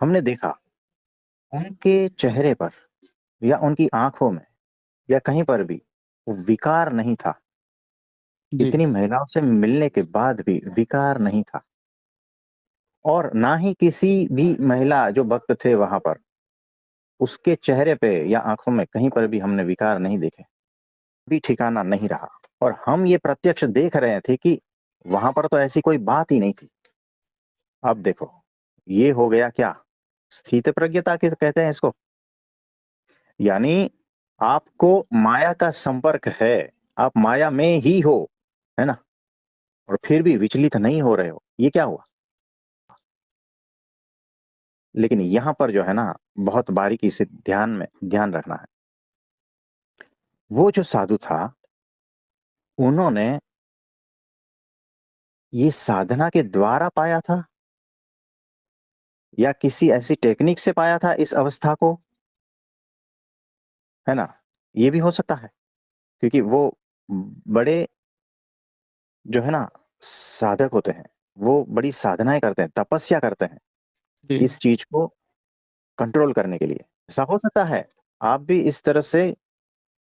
हमने देखा उनके चेहरे पर या उनकी आंखों में या कहीं पर भी वो विकार नहीं था। जी। इतनी महिलाओं से मिलने के बाद भी विकार नहीं था। और ना ही किसी भी महिला जो भक्त थे वहां पर, उसके चेहरे पे या आंखों में कहीं पर भी हमने विकार नहीं देखे। भी ठिकाना नहीं रहा। और हम ये प्रत्यक्ष देख रहे थे कि वहां पर तो ऐसी कोई बात ही नहीं थी। अब देखो, ये हो गया क्या? स्थित प्रज्ञता किस कहते हैं इसको। यानी आपको माया का संपर्क है, आप माया में ही हो, है ना, और फिर भी विचलित नहीं हो रहे हो। ये क्या हुआ? लेकिन यहां पर जो है ना, बहुत बारीकी से ध्यान रखना है। वो जो साधु था, उन्होंने ये साधना के द्वारा पाया था या किसी ऐसी टेक्निक से पाया था इस अवस्था को, है ना। ये भी हो सकता है, क्योंकि वो बड़े जो है ना साधक होते हैं, वो बड़ी साधनाएं करते हैं, तपस्या करते हैं जी। इस चीज को कंट्रोल करने के लिए। ऐसा हो सकता है आप भी इस तरह से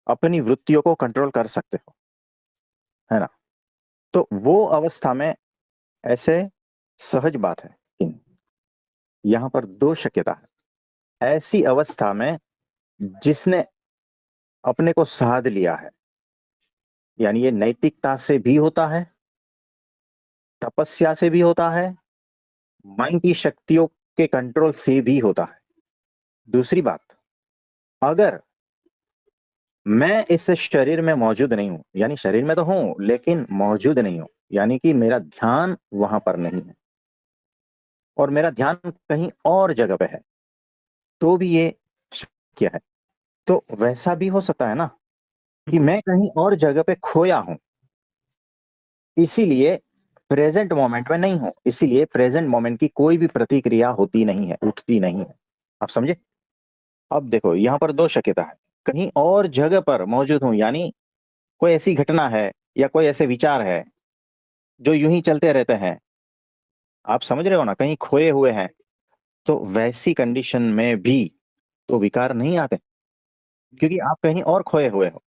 अपनी वृत्तियों को कंट्रोल कर सकते हो, है ना। तो वो अवस्था में ऐसे सहज बात है। लेकिन यहाँ पर दो शक्यता है। ऐसी अवस्था में जिसने अपने को साध लिया है, यानी ये नैतिकता से भी होता है, तपस्या से भी होता है, मन की शक्तियों के कंट्रोल से भी होता है। दूसरी बात, अगर मैं इस शरीर में मौजूद नहीं हूं, यानी शरीर में तो हूं लेकिन मौजूद नहीं हूं, यानी कि मेरा ध्यान वहां पर नहीं है और मेरा ध्यान कहीं और जगह पे है, तो भी ये क्या है। तो वैसा भी हो सकता है ना कि मैं कहीं और जगह पे खोया हूं, इसीलिए प्रेजेंट मोमेंट में नहीं हूं, इसीलिए प्रेजेंट मोमेंट की कोई भी प्रतिक्रिया होती नहीं है, उठती नहीं है। आप समझे? अब देखो यहां पर दो शक्यता है। कहीं और जगह पर मौजूद हूं, यानी कोई ऐसी घटना है या कोई ऐसे विचार है जो यूं ही चलते रहते हैं। आप समझ रहे हो ना, कहीं खोए हुए हैं। तो वैसी कंडीशन में भी तो विकार नहीं आते, क्योंकि आप कहीं और खोए हुए हो।